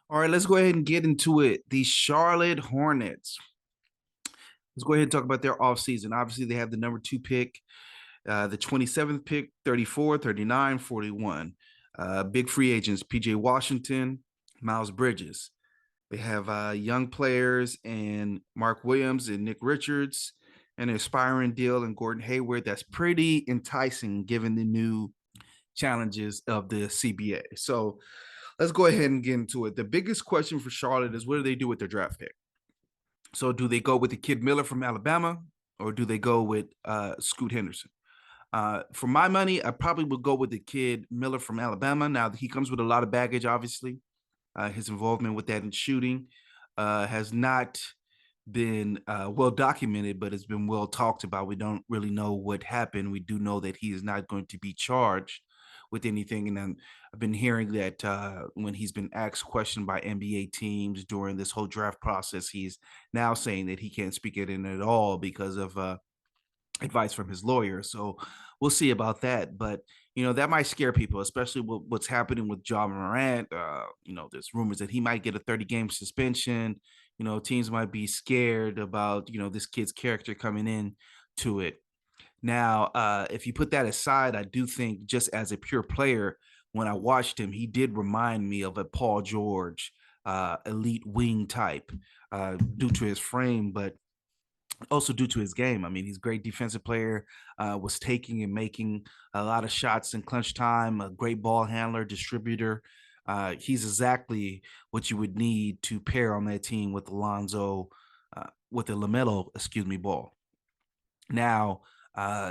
All right, let's go ahead and get into it. The Charlotte Hornets. Let's go ahead and talk about their offseason. Obviously, they have the number 2 pick, the 27th pick, 34, 39, 41. Big free agents, PJ Washington, Miles Bridges. They have young players and Mark Williams and Nick Richards, and an aspiring deal and Gordon Hayward. That's pretty enticing given the new challenges of the CBA. So let's go ahead and get into it. The biggest question for Charlotte is what do they do with their draft pick? So do they go with the kid Miller from Alabama or do they go with Scoot Henderson? For my money, I probably would go with the kid Miller from Alabama. Now, he comes with a lot of baggage, obviously. His involvement with that in shooting has not been well documented, but it's been well talked about. We don't really know what happened. We do know that he is not going to be charged with anything. And then I've been hearing that when he's been asked questions by NBA teams during this whole draft process, he's now saying that he can't speak it in at all because of advice from his lawyer. So we'll see about that. But that might scare people, especially with what's happening with John Morant. There's rumors that he might get a 30-game suspension. Teams might be scared about this kid's character coming in to it. Now, if you put that aside, I do think just as a pure player, when I watched him, he did remind me of a Paul George, elite wing type, due to his frame, but also due to his game. I mean, he's a great defensive player, was taking and making a lot of shots in clutch time, a great ball handler, distributor. He's exactly what you would need to pair on that team with Alonzo, with the LaMelo, ball. Now,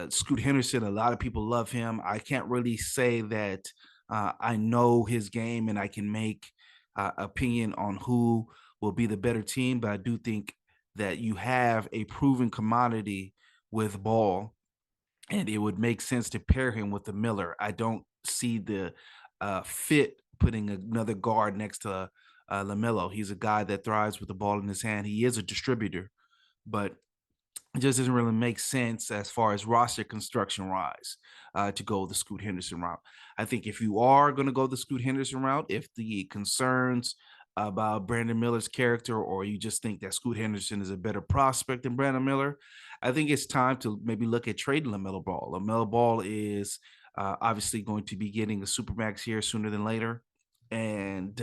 Scoot Henderson, a lot of people love him. I can't really say that I know his game and I can make opinion on who will be the better team, but I do think that you have a proven commodity with Ball, and it would make sense to pair him with the Miller. I don't see the fit putting another guard next to LaMelo. He's a guy that thrives with the ball in his hand. He is a distributor, but it just doesn't really make sense as far as roster construction wise to go the Scoot Henderson route. I think if you are going to go the Scoot Henderson route, if the concerns about Brandon Miller's character, or you just think that Scoot Henderson is a better prospect than Brandon Miller, I think it's time to maybe look at trading LaMelo Ball. LaMelo Ball is obviously going to be getting a supermax here sooner than later, and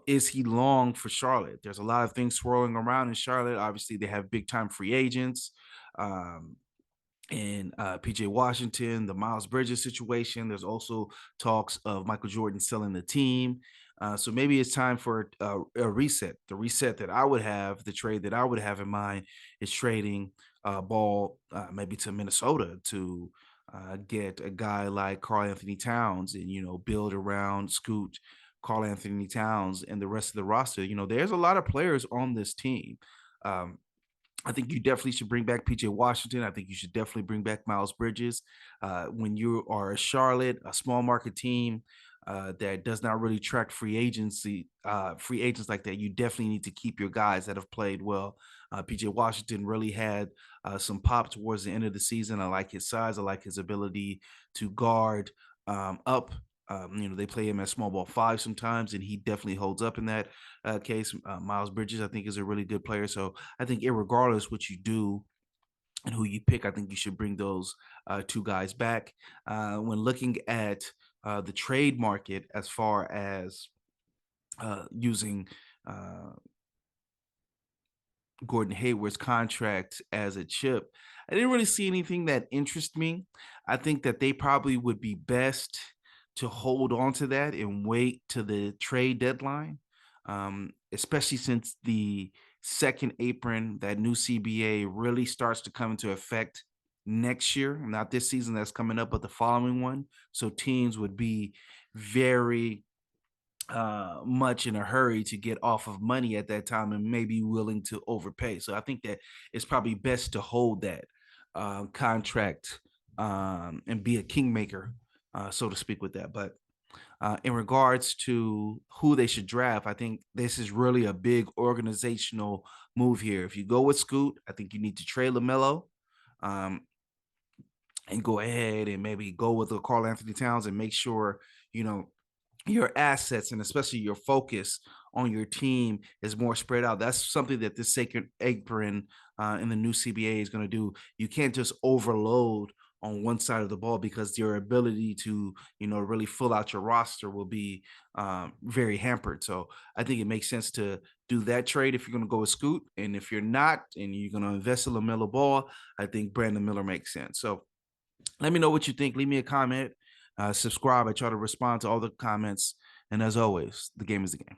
is he long for Charlotte? There's a lot of things swirling around in Charlotte. Obviously, they have big time free agents. And PJ Washington, the Miles Bridges situation. There's also talks of Michael Jordan selling the team. So maybe it's time for a reset. The reset that I would have, the trade that I would have in mind is trading Ball maybe to Minnesota to get a guy like Karl Anthony Towns and, build around Scoot, Karl Anthony Towns, and the rest of the roster. There's a lot of players on this team. Um, I think you definitely should bring back PJ Washington. I think you should definitely bring back Miles Bridges. When you are a Charlotte, a small market team that does not really track free agents like that, you definitely need to keep your guys that have played well. PJ Washington really had some pop towards the end of the season. I like his size. I like his ability to guard up. They play him at small ball 5 sometimes, and he definitely holds up in that case. Miles Bridges, I think, is a really good player. So I think, regardless what you do and who you pick, I think you should bring those two guys back. When looking at the trade market, as far as using Gordon Hayward's contract as a chip, I didn't really see anything that interests me. I think that they probably would be best to hold on to that and wait to the trade deadline, especially since the second apron, that new CBA, really starts to come into effect next year, not this season that's coming up, but the following one. So teams would be very much in a hurry to get off of money at that time and maybe willing to overpay. So I think that it's probably best to hold that contract and be a kingmaker, so to speak, with that. But in regards to who they should draft, I think this is really a big organizational move here. If you go with Scoot, I think you need to trade LaMelo. And go ahead and maybe go with a Karl Anthony Towns and make sure, you know, your assets and especially your focus on your team is more spread out. That's something that this sacred apron in the new CBA is going to do. You can't just overload on one side of the ball because your ability to, really fill out your roster will be very hampered. So I think it makes sense to do that trade if you're going to go with Scoot. And if you're not and you're going to invest in LaMelo Ball, I think Brandon Miller makes sense. So let me know what you think. Leave me a comment. Subscribe. I try to respond to all the comments. And as always, the game is the game.